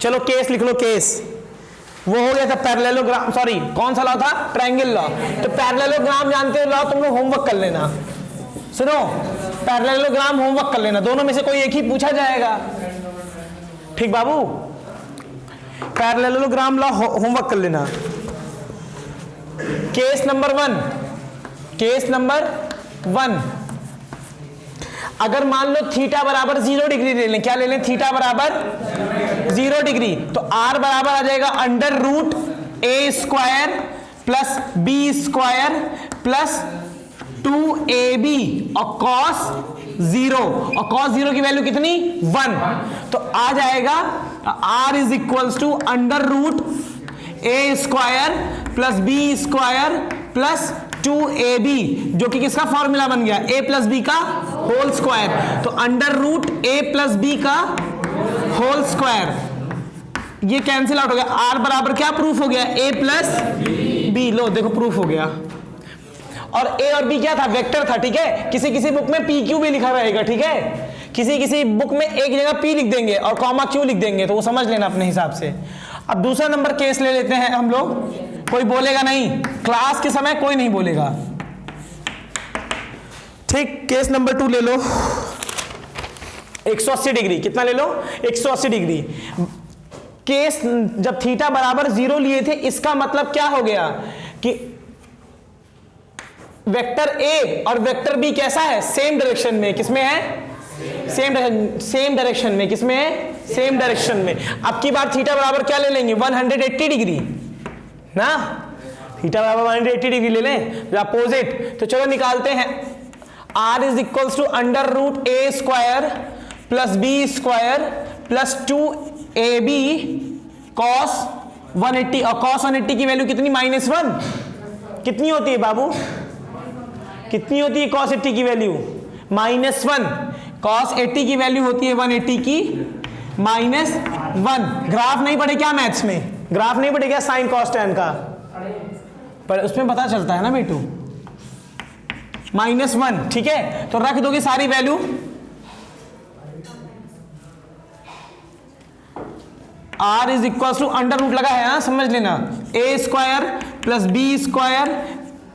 चलो केस लिख लो, केस वो हो गया था पैरेललोग्राम, सॉरी कौन सा लॉ था, ट्रायंगल लॉ। तो पैरेललोग्राम जानते हो लॉ, तुम लोग होमवर्क कर लेना, सुनो पैरेललोग्राम होमवर्क कर लेना, दोनों में से कोई एक ही पूछा जाएगा, ठीक बाबू, पैरेललोग्राम लॉ होमवर्क कर लेना। केस नंबर 1, केस नंबर 1, अगर मान लो थीटा बराबर 0 डिग्री ले लें, क्या ले लें, थीटा बराबर 0 डिग्री, तो आर बराबर आ जाएगा under root A square plus B square plus 2ab और कॉस 0, और कॉस 0 की वैल्यू कितनी 1, तो आ जाएगा r is equals to under root A square plus B square plus 2ab, जो कि किसका फॉर्मूला बन गया, a प्लस बी का होल स्क्वायर, तो under root a plus B का होल स्क्वायर, ये कैंसिल आउट हो गया, r बराबर क्या प्रूफ हो गया, a प्लस बी, लो देखो प्रूफ हो गया। और a और b क्या था, वेक्टर था, ठीक है, किसी किसी बुक में p q भी लिखा रहेगा, ठीक है, किसी किसी बुक में एक जगह p लिख देंगे और कॉमा q लिख देंगे, तो वो समझ लेना अपने हिसाब से। अब दूसरा नंबर केस ले लेते हैं हम लोग, कोई बोलेगा नहीं, क्लास के समय कोई नहीं बोलेगा, ठीक। केस नंबर 2 ले लो, 180 डिग्री, कितना ले लो, 180 डिग्री। केस जब थीटा बराबर 0 लिए थे, इसका मतलब क्या हो गया कि वेक्टर ए और वेक्टर बी कैसा है, सेम डायरेक्शन में, किसमें है, सेम डायरेक्शन में, किसमें है, सेम डायरेक्शन में। अब की बार थीटा बराबर क्या ले लेंगे, 180 डिग्री ना, थीटा बराबर 180 डिग्री ले लें, अपोजिट, तो चलो निकालते हैं, r is equals to under root A square plus B square plus 2ab cos 180, और कॉस 180 की वैल्यू कितनी, -1, कितनी होती है बाबू, कितनी होती है कॉस 80 की वैल्यू, -1, कॉस 80 की वैल्यू होती है 180 की -1। ग्राफ नहीं पढ़े क्या मैथ्स में, ग्राफ नहीं पढ़े क्या साइन कॉस टैन का, पर उसमें पता चलता है ना बेटू, -1, ठीक है, तो रख दोगे सारी value, r is equal to under root लगा है, समझ लेना, a square plus B square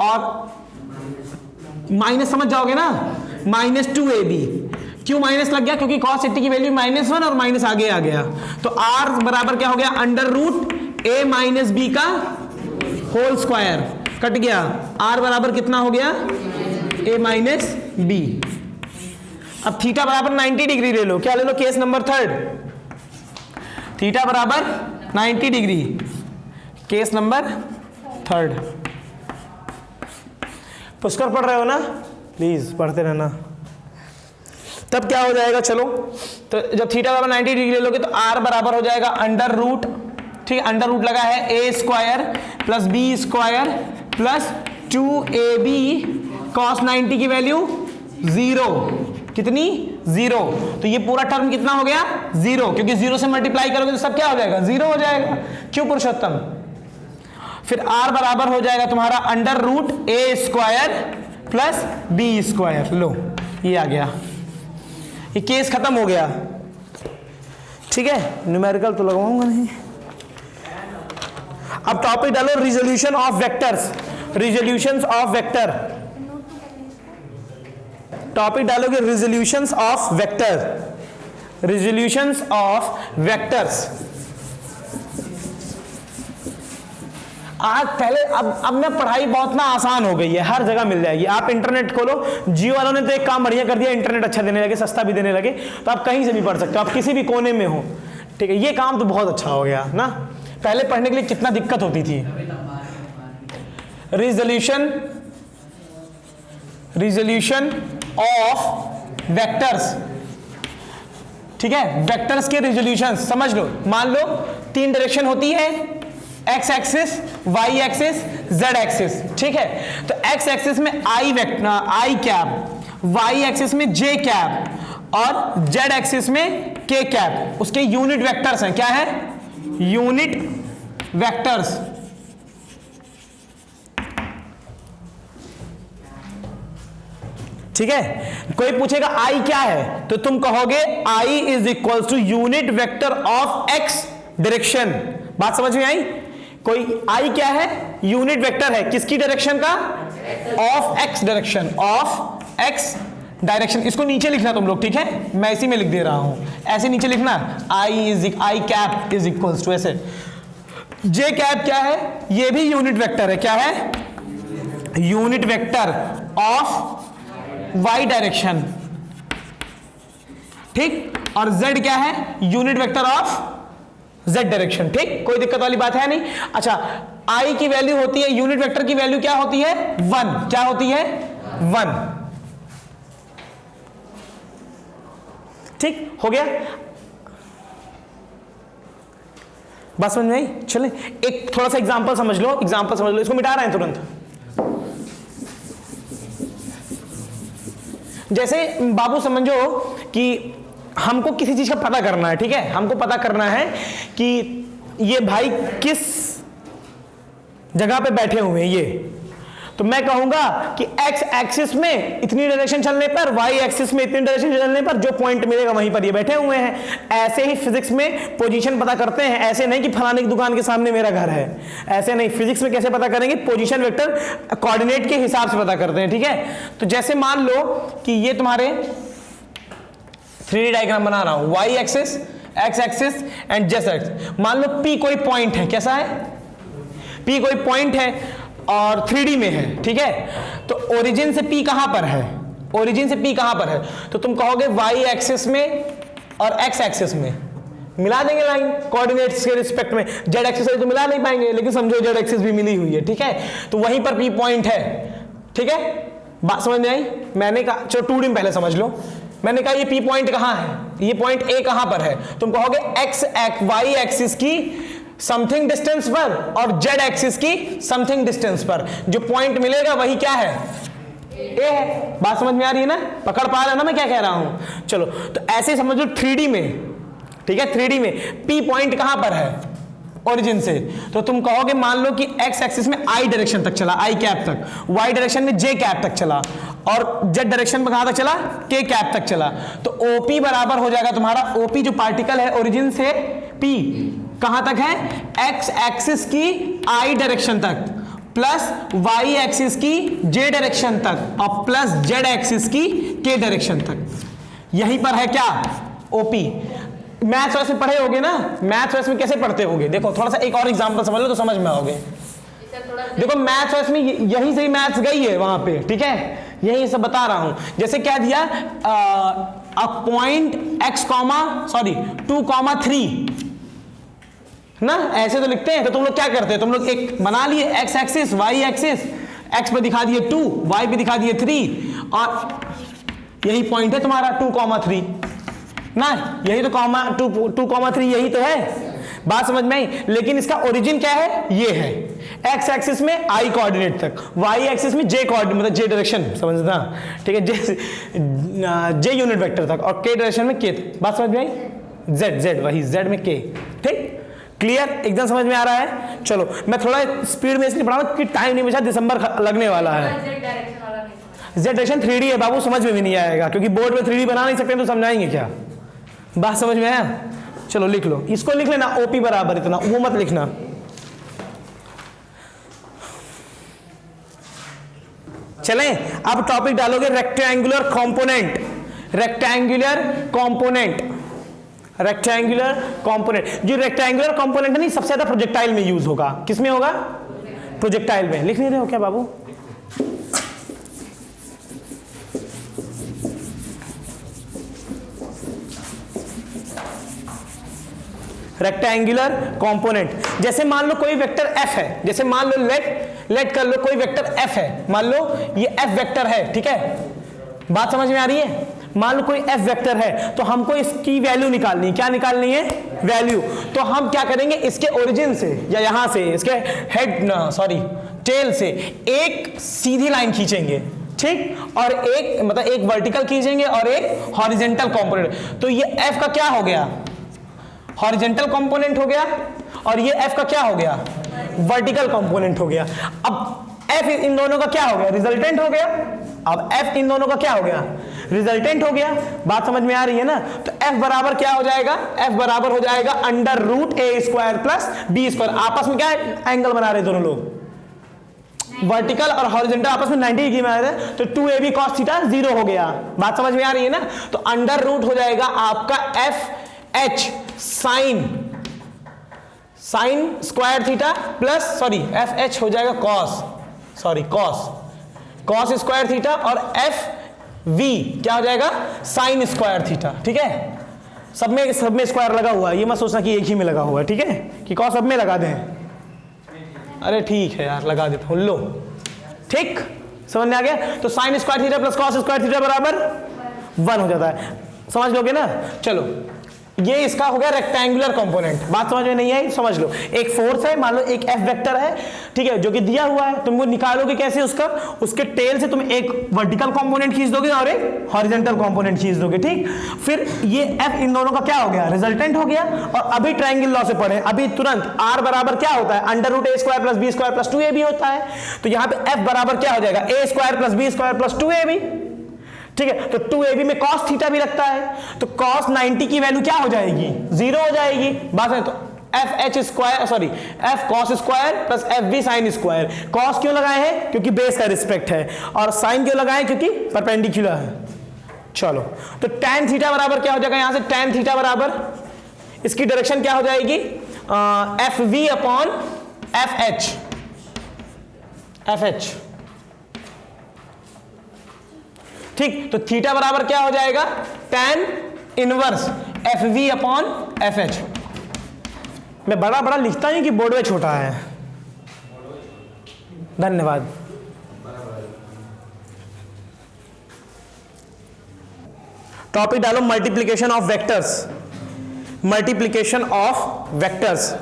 और माइनस समझ जाओगे ना, -2ab, क्यों माइनस लग गया, क्योंकि cos 80 की वैल्यू -1 और माइनस आगे आ गया, तो r बराबर क्या हो गया, under root a minus B का होल स्क्वायर, कट गया, r बराबर कितना हो गया, a माइनस बी। अब थीटा बराबर 90 डिग्री ले लो, क्या ले लो, केस नंबर 3, थीटा बराबर 90 डिग्री, केस नंबर 3, पुष्कर पढ़ रहे हो ना, प्लीज पढ़ते रहना। तब क्या हो जाएगा, चलो तो जब थीटा बराबर 90 डिग्री ले लोगे तो r बराबर हो जाएगा अंडर रूट, ठीक, अंडर रूट लगा है a square plus B square plus 2ab cos 90 की वैल्यू 0, कितनी 0, तो ये पूरा टर्म कितना हो गया 0, क्योंकि 0 से मल्टीप्लाई करोगे तो सब क्या हो जाएगा 0 हो जाएगा, क्यों पुरुषोत्तम। फिर r बराबर हो जाएगा तुम्हारा under root a square plus B square, लो ये आ गया, ये केस खत्म हो गया, ठीक है, न्यूमेरिकल तो लगाऊंगा नहीं। अब टॉपिक डालो resolution of vectors, resolutions of vector, topic डालोगे resolutions of vector, resolutions of vectors. आज पहले अब ना पढ़ाई बहुत ना आसान हो गई है, हर जगह मिल जाएगी, आप इंटरनेट खोलो, जियो वालों ने तो एक काम बढ़िया कर दिया, इंटरनेट अच्छा देने लगे, सस्ता भी देने लगे, तो आप कहीं से भी पढ़ सकते हो, आप किसी भी कोने में हो, ठीक है, ये काम तो बहुत अच्छा हो गया ना, पहले पढ़ने के लिए कितना दिक्कत होती थी। रिजोल्यूशन ऑफ वेक्टर्स, ठीक है, वेक्टर्स के रिजोल्यूशन समझ लो, मान लो 3 डायरेक्शन होती है, X axis, Y axis, Z axis, ठीक है, तो एक्स एक्सिस में आई कैप, वाई एक्सिस में जे कैप और जेड एक्सिस में के कैप, उसके यूनिट वेक्टर्स हैं, क्या है, यूनिट वेक्टर्स, ठीक है। कोई पूछेगा आई क्या है, तो तुम कहोगे I is equal to unit vector of X direction. बात समझ में आई? कोई आई क्या है? यूनिट वेक्टर है, किसकी डायरेक्शन का? Of X direction, of X direction. इसको नीचे लिखना तुम लोग, ठीक है, मैं इसी में लिख दे रहा हूं, ऐसे नीचे लिखना, आई कैप इज इक्वल्स टू ऐसे। जे कैप क्या है? ये भी यूनिट वेक्टर है, क्या है? Unit vector of Y direction, ठीक। और जेड क्या है? Unit vector of Z direction, ठीक। कोई दिक्कत वाली बात है नहीं। अच्छा, आई की वैल्यू होती है, यूनिट वेक्टर की वैल्यू क्या होती है? 1। क्या होती है? 1, ठीक हो गया। बात समझ में आई? चले एक थोड़ा सा एग्जांपल समझ लो, एग्जांपल समझ लो, इसको मिटा रहे हैं तुरंत। जैसे बाबू समझो कि हमको किसी चीज का पता करना है, ठीक है, हमको पता करना है कि ये भाई किस जगह पे बैठे हुए हैं ये, तो मैं कहूंगा कि एक्स एक्सिस में इतनी डायरेक्शन चलने पर, वाई एक्सिस में इतनी डायरेक्शन चलने पर जो पॉइंट मिलेगा वहीं पर ये बैठे हुए हैं। ऐसे ही फिजिक्स में पोजीशन पता करते हैं, ऐसे नहीं कि फलाने की दुकान के सामने मेरा घर है, ऐसे नहीं। फिजिक्स में कैसे पता करेंगे? पोजीशन वेक्टर कोऑर्डिनेट के हिसाब से पता करते हैं, ठीक है। तो जैसे मान लो कि ये तुम्हारे 3D डायग्राम बना रहा हूं, Y axis, X axis and Z axis. मान लो P कोई पॉइंट है, कैसा है? P कोई पॉइंट है और 3D में है, ठीक है। तो ओरिजिन से P कहां पर है? ओरिजिन से P कहां पर है? तो तुम कहोगे वाई एक्सिस में और एक्स एक्सिस में। मिला देंगे लाइन कोऑर्डिनेट्स के रिस्पेक्ट में। जेड एक्सिस तो मिला नहीं पाएंगे, लेकिन समझो जेड एक्सिस भी मिली हुई है, ठीक है। तो वहीं पर P पॉइंट है, ठीक है। बात समझ में आई? मैंने कहा चलो 2D में पहले समझ लो। मैंने कहा ये P पॉइंट कहां है? ये पॉइंट A कहां पर है? तुम कहोगे एक्स वाई एक्सिस की समथिंग डिस्टेंस पर और जेड एक्सिस की समथिंग डिस्टेंस पर जो पॉइंट मिलेगा वही क्या है? ए है। बात समझ में आ रही है ना? पकड़ पा रहे हो ना मैं क्या कह रहा हूं? चलो तो ऐसे समझ लो 3D में, ठीक है, 3D में P पॉइंट कहां पर है? ओरिजिन से। तो तुम कहोगे मान लो कि एक्स एक्सिस में आई डायरेक्शन तक चला, आई कैप तक, वाई डायरेक्शन में जे कैप तक चला और जेड डायरेक्शन में कहां तक चला? के कैप तक चला। तो ओपी बराबर हो जाएगा तुम्हारा, ओपी जो पार्टिकल है ओरिजिन से पी कहां तक है? एक्स एक्सिस की आई डायरेक्शन तक प्लस वाई एक्सिस की जे डायरेक्शन तक और प्लस जेड एक्सिस की के डायरेक्शन तक। यहीं पर है क्या? ओपी। मैथ्स वैसे पढ़े होगे ना? मैथ्स वैसे में कैसे पढ़ते होगे? देखो थोड़ा सा एक और एग्जांपल समझ लो तो समझ में आओगे। देखो मैथ्स वैसे में यहीं से ही मैथ्स गई है वहां पे, ठीक है, यही सब बता रहा हूं। जैसे क्या दिया? अ पॉइंट x, 2,3 ना, ऐसे तो लिखते हैं। तो तुम लोग क्या करते हैं? तुम लोग एक बना लिए X axis, Y axis, X पे दिखा दिए 2, वाई पे दिखा दिए 3 और यही पॉइंट है तुम्हारा 2,3 ना, यही तो 2,3 यही तो है। बात समझ में आई? लेकिन इसका ओरिजिन क्या है? ये है एक्स एक्सिस में आई कोऑर्डिनेट तक, वाई एक्सिस में जे कोऑर्डिनेट, मतलब जे डायरेक्शन, समझना, ठीक है, जे यूनिट वेक्टर तक और के डायरेक्शन में के तक। बात समझ में आई? जेड वही जेड में के, ठीक, क्लियर, एकदम समझ में आ रहा है? चलो मैं थोड़ा स्पीड में इसलिए पढ़ा रहा हूं कि टाइम नहीं बचा, दिसंबर लगने वाला है। जेड डायरेक्शन 3D है बाबू, समझ में भी नहीं आएगा क्योंकि बोर्ड में 3D बना नहीं सकते तो समझाएंगे क्या? बात समझ में आया? चलो लिख लो, इसको लिख लेना, ओपी बराबर इतना, वो मत लिखना। चलें अब टॉपिक डालोगे rectangular component. Rectangular component, rectangular component, जो रेक्टेंगुलर कंपोनेंट है नहीं सबसे ज्यादा प्रोजेक्टाइल में यूज होगा। किसमें होगा? प्रोजेक्टाइल में। लिख नहीं रहे हो क्या बाबू? रेक्टेंगुलर कंपोनेंट, जैसे मान लो कोई वेक्टर f है, जैसे मान लो लेट कर लो कोई वेक्टर f है, मान लो ये f वेक्टर है, ठीक है, बात समझ में आ रही है? मान लो कोई f वेक्टर है तो हमको इसकी वैल्यू निकालनी है। क्या निकालनी है? वैल्यू। तो हम क्या करेंगे? इसके ओरिजिन से या यहां से इसके टेल से एक सीधी लाइन खींचेंगे, ठीक, और एक मतलब एक वर्टिकल खींचेंगे और एक हॉरिजॉन्टल कंपोनेंट। तो ये f का क्या हो गया? हॉरिजॉन्टल कंपोनेंट हो गया और ये f का क्या हो गया? वर्टिकल कंपोनेंट हो गया। अब f इन दोनों का क्या हो गया? रिजल्टेंट हो गया। अब f इन दोनों का क्या हो गया? रिजल्टेंट हो गया। बात समझ में आ रही है ना? तो f बराबर क्या हो जाएगा? f बराबर हो जाएगा under root A square plus B square. आपस में क्या एंगल बना रहे दोनों लोग? वर्टिकल और हॉरिजॉन्टल आपस में 90 डिग्री में आ रहे हैं, तो 2ab cos थीटा 0 हो गया। बात समझ में आ रही है ना? तो अंडर रूट हो जाएगा आपका fh sine square theta plus fh हो जाएगा कॉस स्क्वायर थीटा और fv क्या हो जाएगा? Sine square theta. ठीक है, सब में स्क्वायर लगा हुआ है, ये मत सोचना कि एक ही में लगा हुआ है। ठीक है, कि कॉस सब में लगा दें। अरे ठीक है यार, लगा देता हूं, लो। ठीक, समझ में आ गया? तो sine square theta plus cos square theta बराबर 1 हो जाता है। समझ लोगे ना? चलो, ये इसका हो गया रेक्टेंगुलर कंपोनेंट। बात समझ में नहीं आई? समझ लो, एक फोर्स है, मान लो एक एफ वेक्टर है, ठीक है, जो कि दिया हुआ है। तुम वो निकालोगे कैसे? उसके टेल से तुम एक वर्टिकल कंपोनेंट खींच दोगे और एक हॉरिजॉन्टल कंपोनेंट खींच दोगे। ठीक, फिर ये एफ इन दोनों का क्या हो गया? रिजल्टेंट हो गया। और अभी ट्रायंगल लॉ से पढ़े, अभी तुरंत आर बराबर क्या होता है? Under root A square plus B square plus 2ab होता है। तो यहां पे एफ बराबर क्या हो जाएगा? A square plus B square plus 2ab। ठीक है, तो 2ab में cos थीटा भी लगता है, तो cos 90 की वैल्यू क्या हो जाएगी? 0 हो जाएगी। बात है, तो f cos square plus fv sine square. cos क्यों लगाए हैं? क्योंकि बेस का रिस्पेक्ट है, और साइन क्यों लगाए? क्योंकि परपेंडिकुलर है। चलो, तो tan थीटा बराबर क्या हो जाएगा? यहां से tan थीटा बराबर इसकी डायरेक्शन क्या हो जाएगी? fv upon fh। ठीक, तो थीटा बराबर क्या हो जाएगा? tan inverse fv upon fh। मैं बड़ा लिखता हूं कि बोर्ड में छोटा है। धन्यवाद। टॉपिक डालो मल्टीप्लीकेशन ऑफ वेक्टर्स।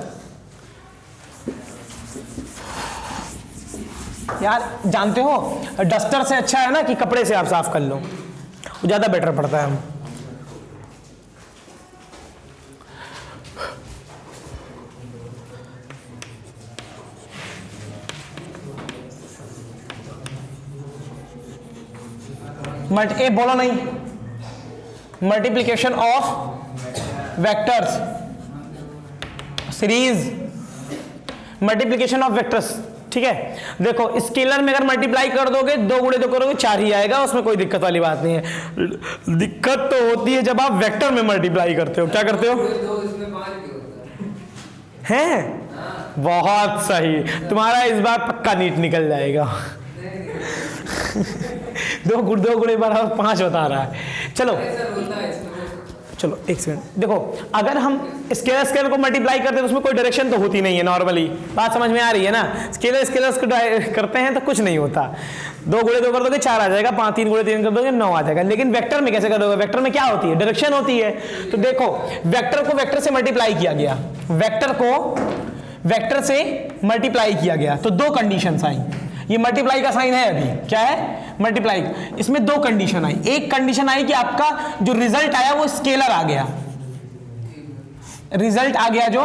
यार जानते हो, डस्टर से अच्छा है ना कि कपड़े से आप साफ कर लो, वो ज्यादा बेटर पड़ता है। बोलो नहीं, multiplication of vectors series, multiplication of vectors. ठीक है, देखो स्केलर में अगर मल्टीप्लाई कर दोगे 2 गुणे 2 करोगे 4 ही आएगा, उसमें कोई दिक्कत वाली बात नहीं है। दिक्कत तो होती है जब आप वेक्टर में मल्टीप्लाई करते हो। क्या करते हो? हैं? बहुत सही, तुम्हारा इस बार पक्का नीट निकल जाएगा। 2 गुणे बराबर 5 बता रहा है। चलो एक सेकंड, देखो अगर हम स्केलर को मल्टीप्लाई करते हैं तो उसमें कोई डायरेक्शन तो होती नहीं है नॉर्मली। बात समझ में आ रही है ना? स्केलर को करते हैं तो कुछ नहीं होता। 2 गुणे 2 कर दोगे 4 आ जाएगा, 3 गुणे 3 कर दोगे 9 आ जाएगा। लेकिन वेक्टर में कैसे करोगे? वेक्टर में क्या होती है? डायरेक्शन होती है। तो देखो, वेक्टर को वेक्टर से मल्टीप्लाई किया गया, वेक्टर से मल्टीप्लाई किया गया, तो 2 कंडीशंस आई। ये मल्टीप्लाई का साइन है, अभी क्या है? मल्टीप्लाई। इसमें 2 कंडीशन आई। एक कंडीशन आई कि आपका जो रिजल्ट आया वो स्केलर आ गया, रिजल्ट आ गया जो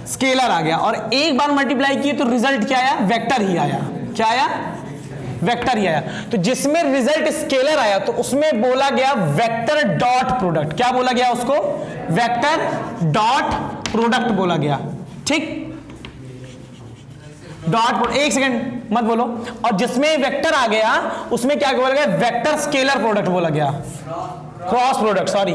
स्केलर आ गया, और एक बार मल्टीप्लाई किए तो रिजल्ट क्या आया? वेक्टर ही आया। क्या आया? वेक्टर ही आया। तो जिसमें रिजल्ट स्केलर आया तो उसमें बोला गया वेक्टर डॉट प्रोडक्ट। क्या बोला गया उसको? वेक्टर डॉट प्रोडक्ट बोला गया। ठीक, डॉट, एक सेकंड मत बोलो। और जिसमें वेक्टर आ गया उसमें क्या बोला गया? वेक्टर स्केलर प्रोडक्ट बोला गया, क्रॉस प्रोडक्ट, सॉरी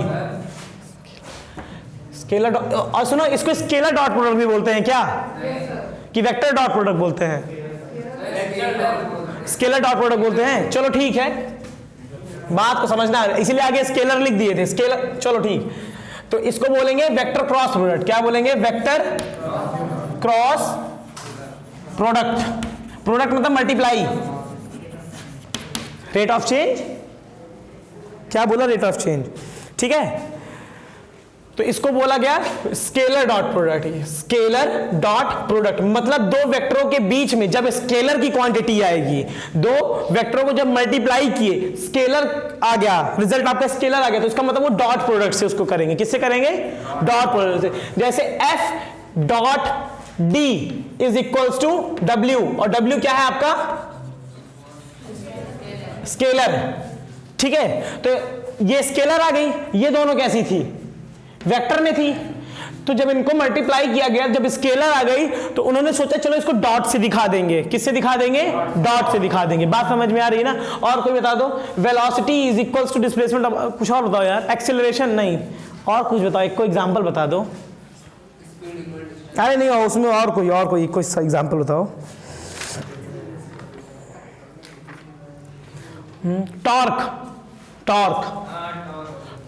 स्केलर। और सुनो, इसको स्केलर डॉट प्रोडक्ट भी बोलते हैं क्या? कि वेक्टर डॉट प्रोडक्ट बोलते हैं? स्केलर डॉट प्रोडक्ट बोलते हैं। चलो ठीक है, बात को समझना है, इसीलिए आगे स्केलर लिख दिए थे, स्केलर। चलो ठीक, तो इसको बोलेंगे वेक्टर क्रॉस प्रोडक्ट। क्या बोलेंगे? Vector cross product. प्रोडक्ट मतलब मल्टीप्लाई, रेट ऑफ चेंज। क्या बोला? Rate of change. ठीक है, तो इसको बोला गया scaler dot product. Scaler dot product मतलब 2 वेक्टरों के बीच में जब स्केलर की क्वांटिटी आएगी, 2 वेक्टरों को जब मल्टीप्लाई किए, स्केलर आ गया, रिजल्ट आपका स्केलर आ गया, तो इसका मतलब वो डॉट प्रोडक्ट से उसको करेंगे। किससे करेंगे? डॉट प्रोडक्ट से। जैसे f dot d is equals to w, और w क्या है आपका? स्केलर। ठीक है, तो ये स्केलर आ गई, ये दोनों कैसी थी, वेक्टर में थी। तो जब इनको मल्टीप्लाई किया गया, जब स्केलर आ गई तो उन्होंने सोचा चलो इसको डॉट से दिखा देंगे। किससे दिखा देंगे? डॉट से दिखा देंगे। बात समझ में आ रही है ना? और कोई बता दो। Velocity is equals to displacement, कुछ और बताओ यार। एक्सेलरेशन नहीं, और कुछ बताओ, एक कोई एग्जांपल बता दो। अरे नहीं, उसमें और कोई एग्जांपल बताओ।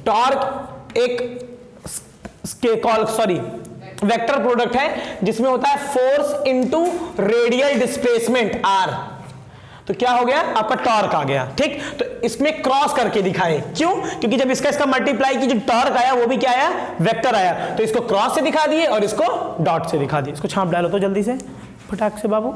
टॉर्क एक वेक्टर प्रोडक्ट है जिसमें होता है force into radial displacement R. तो क्या हो गया आपका? टॉर्क आ गया। ठीक, तो इसमें क्रॉस करके दिखाए। क्यों? क्योंकि जब इसका मल्टीप्लाई की जो टॉर्क आया वो भी क्या आया? वेक्टर आया। तो इसको क्रॉस से दिखा दिए और इसको डॉट से दिखा दिए। इसको छाप डालो तो जल्दी से फटाक से बाबू।